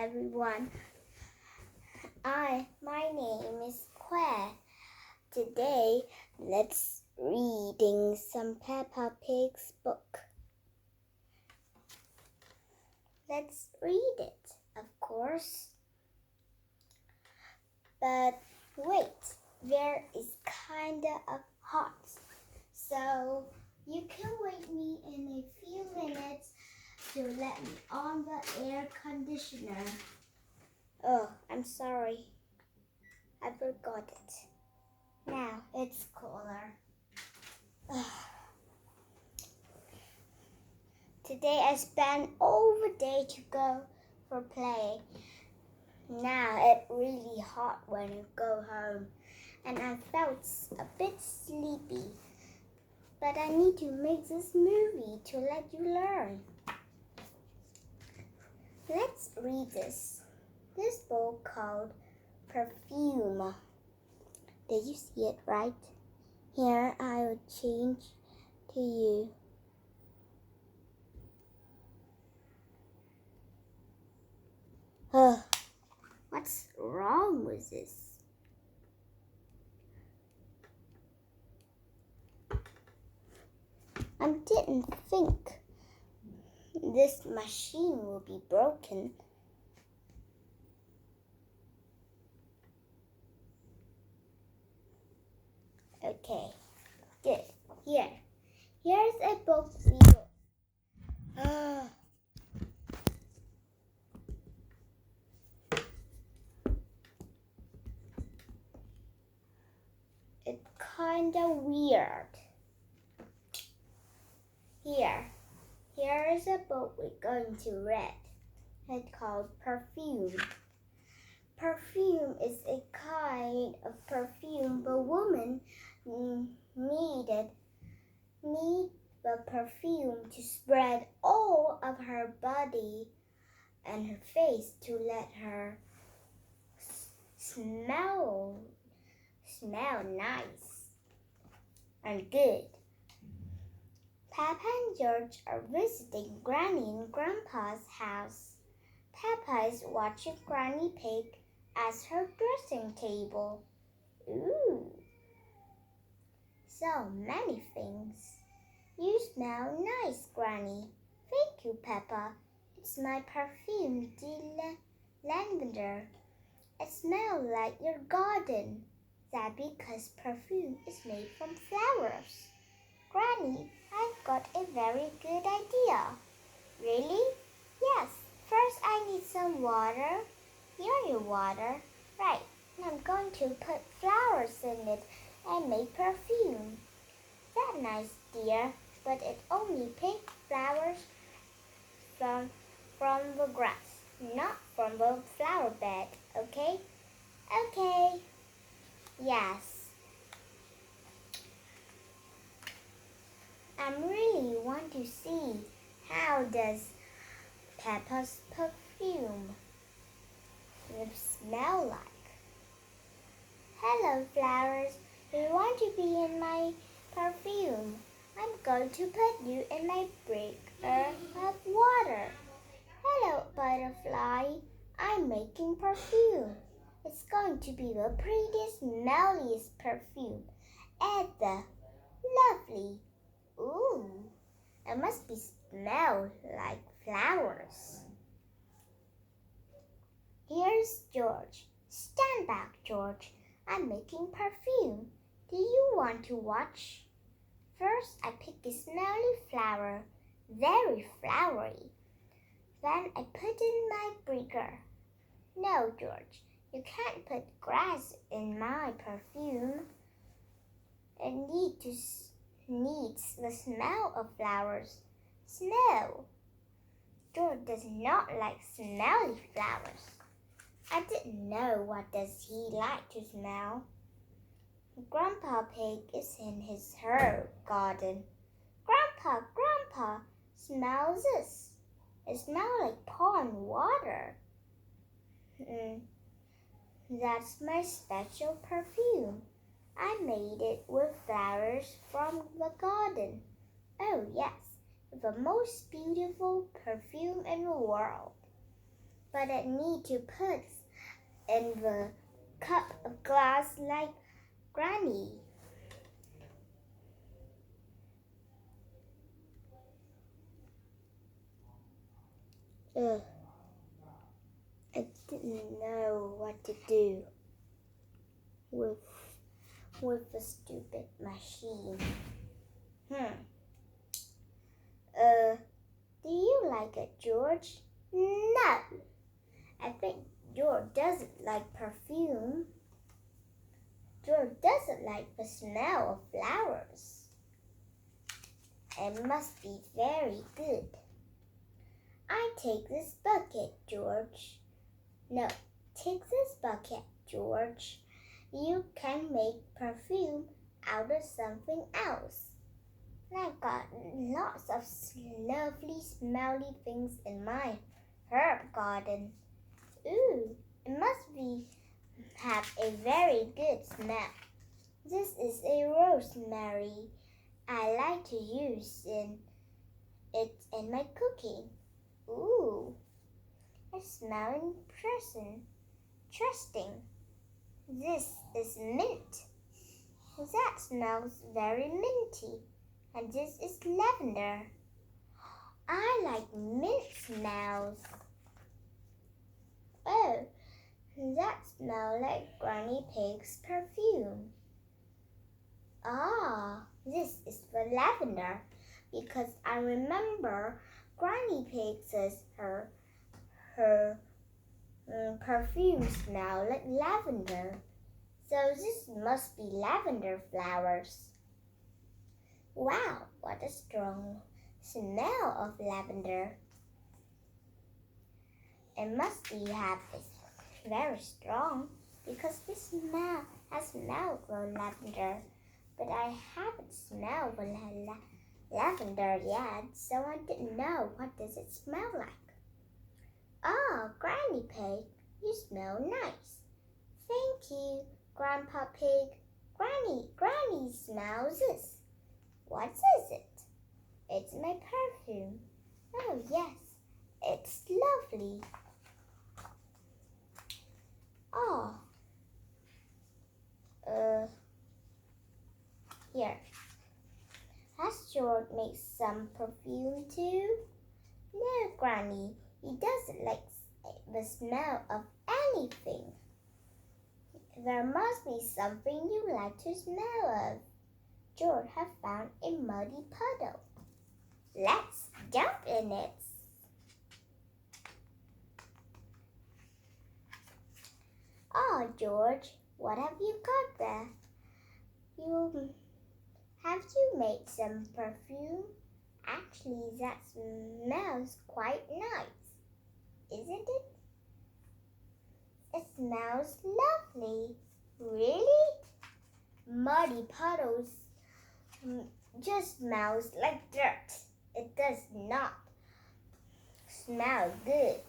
everyone. My name is Claire. Today, let's reading some Peppa Pig's book. Let's read it, of course. But wait, there is kinda hot. So you can wait me in a few minutes to let me on the air conditioner. Oh, I'm sorry. I forgot it. Now it's cooler. Today I spent all the day to go for play. Now it's really hot when I go home and I felt a bit sleepy. But I need to make this movie to let you learn. Let's read this. This book called Perfume. Did you see it right? Here I will change to you. What's wrong with this? I didn't think this machine will be broken. Okay, good. Here's a book reader. It's kinda weird. Here is a book we're going to read. It's called Perfume. Perfume is a kind of perfume the woman need the perfume to spread all of her body and her face to let her smell nice and good. Peppa and George are visiting Granny and Grandpa's house. Peppa is watching Granny Pig at her dressing table. Ooh, so many things. You smell nice, Granny. Thank you, Peppa. It's my perfume, lavender. It smells like your garden. That's because perfume is made from flowers. Granny, I've got a very good idea. Really? Yes. First, I need some water. Here's your water. Right. And I'm going to put flowers in it and make perfume. That's nice, dear. But it only pink flowers from the grass, not from the flower bed. Okay? Okay. Yes. I really want to see how does Peppa's perfume smell like. Hello, flowers. Do you want to be in my perfume? I'm going to put you in my beaker of water. Hello, butterfly. I'm making perfume. It's going to be the prettiest, smelliest perfume ever. Lovely. Ooh, it must be smell like flowers. Here's George. Stand back, George. I'm making perfume. Do you want to watch? First, I pick a smelly flower, very flowery. Then I put in my beaker. No, George, you can't put grass in my perfume. It needs the smell of flowers. Smell. George does not like smelly flowers. I didn't know what does he like to smell. Grandpa Pig is in his herb garden. Grandpa, smell this. It smells like pond water. That's my special perfume. I made it with flowers from the garden. Oh yes, the most beautiful perfume in the world. but I need to put in the cup of glass like Granny. Ugh. I didn't know what to do with the stupid machine. Do you like it, George? No. I think George doesn't like perfume. George doesn't like the smell of flowers. It must be very good. I take this bucket, George. No, take this bucket, George. You can make perfume out of something else. I've got lots of lovely, smelly things in my herb garden. Ooh, it must have a very good smell. This is a rosemary. I like to use it in my cooking. Ooh, it's smelling interesting. This is mint. That smells very minty. And this is lavender. I like mint smells. Oh, that smells like Granny Pig's perfume. Ah, this is the lavender because I remember Granny Pig says her perfume smells like lavender. So this must be lavender flowers. Wow, what a strong smell of lavender. It must be very strong because this has smelled the lavender. But I haven't smelled the lavender yet, so I didn't know what does it smell like. Oh, Granny Pig, you smell nice. Thank you, Grandpa Pig. Granny smells this. What is it? It's my perfume. Oh, yes, it's lovely. Oh, here. Has George made some perfume too? No, Granny, he doesn't like the smell of anything. There must be something you like to smell of. George has found a muddy puddle. Let's jump in it. Oh, George, what have you got there? Have you made some perfume? Actually, that smells quite nice, isn't it? It smells lovely. Really? Muddy puddles just smells like dirt. It does not smell good.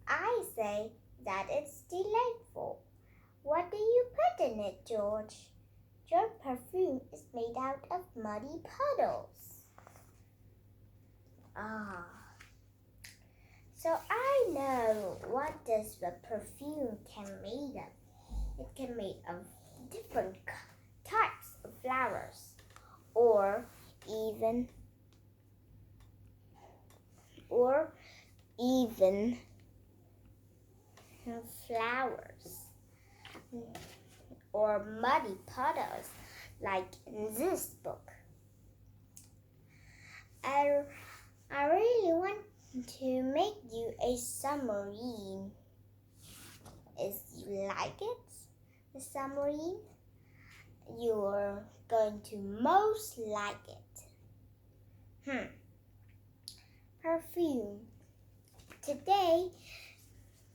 I say that it's delightful. What do you put in it, George? Your perfume is made out of muddy puddles. Ah. So I know what does the perfume can made of. It can made of different types of flowers or even flowers or muddy puddles like in this book. I really want to make you a submarine. If you like it, the submarine, you're going to most like it. Perfume. Today,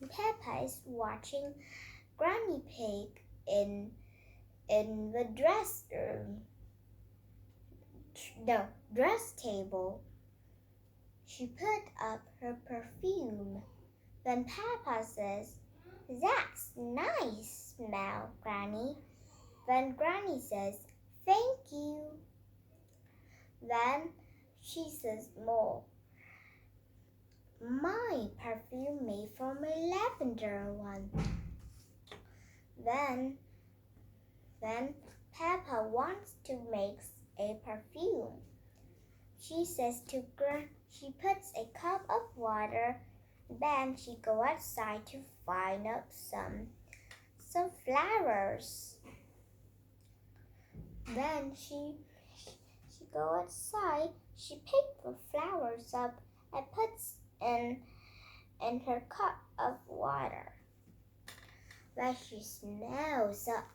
Peppa is watching Granny Pig in the dress table. She put up her perfume. Then Peppa says, "That's nice smell, Granny." Then Granny says, "Thank you." Then she says more. My perfume made from a lavender one. Then Peppa wants to make a perfume. She she puts a cup of water. Then she goes outside to find up some flowers. Then she goes outside. She picks the flowers up and puts in her cup of water. When she smells up,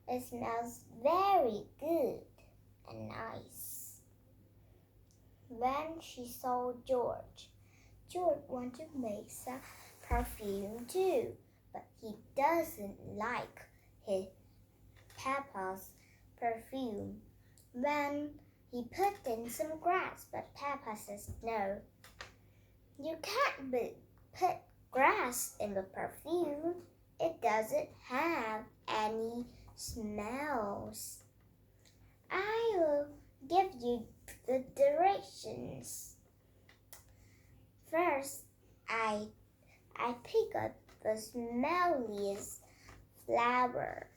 it smells very good and nice. Then she saw George. George wants to make some perfume too, but he doesn't like his Peppa's perfume. Then he put in some grass, but Peppa says no. You can't put grass in the perfume. It doesn't have any smells. I will give you the directions. First, I pick up the smelliest flower.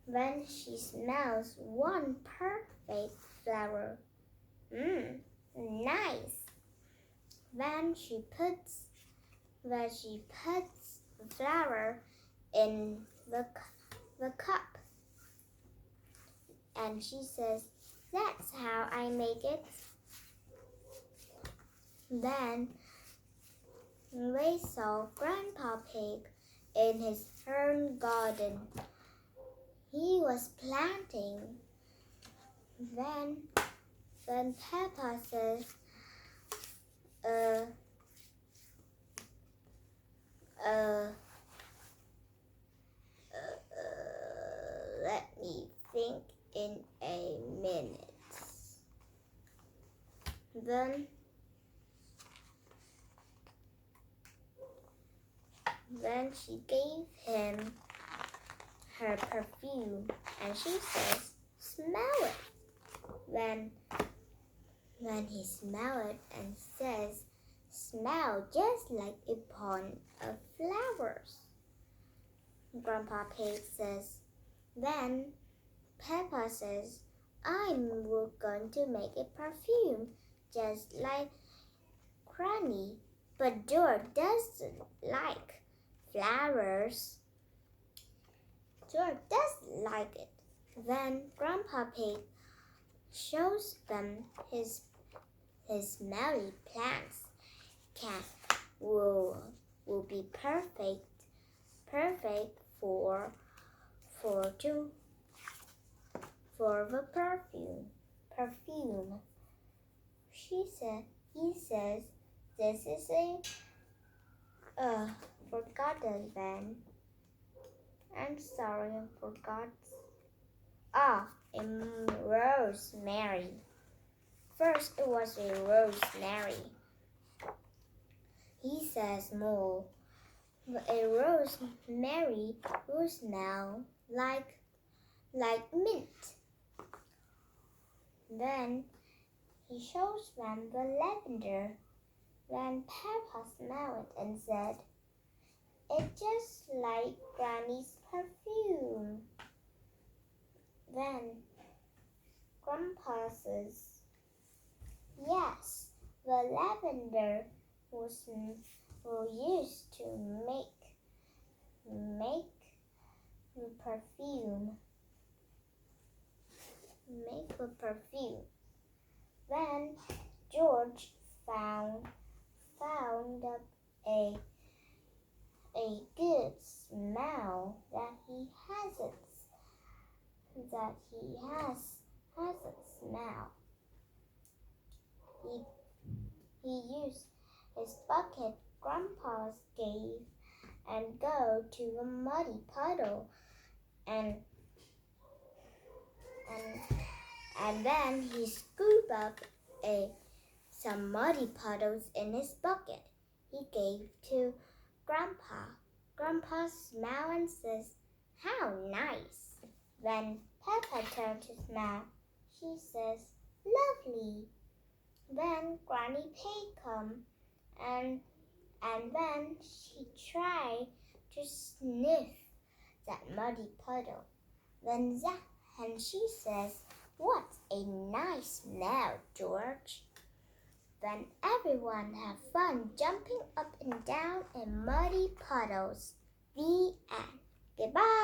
When she smells one perfect flower, nice. Then she puts the flower in the cup, and she says, "That's how I make it." Then we saw Grandpa Pig in his own garden. He was planting. Then Peppa says, let me think in a minute. Then she gave him her perfume, and she says, "Smell it." Then he smells it and says, "Smell just like a pond of flowers." Grandpa Pig says. Then Peppa says, "I'm going to make a perfume just like Granny." But George doesn't like flowers. George doesn't like it. Then Grandpa Pig shows them his smelly plants will be perfect for the perfume. He says, "This is a forgotten then." I'm sorry, I forgot. A rosemary. First it was a rosemary. He says more. A rosemary will smell like mint. Then he shows them the lavender. Then Peppa smelled it and said, "It's just like Granny's perfume." Then Grandpa says, "Yes, the lavender was used to make perfume. Make a perfume." Then George found up a good smell that he hasn't smell. He used his bucket Grandpa's gave and go to a muddy puddle and then he scooped up some muddy puddles in his bucket. He gave to Grandpa. Grandpa smiled and says, "How nice." When Peppa turned to smile, she says, "Lovely." Then Granny Pig come and then she tried to sniff that muddy puddle. And she says, "What a nice smell, George." Then everyone have fun jumping up and down in muddy puddles. The end. Goodbye.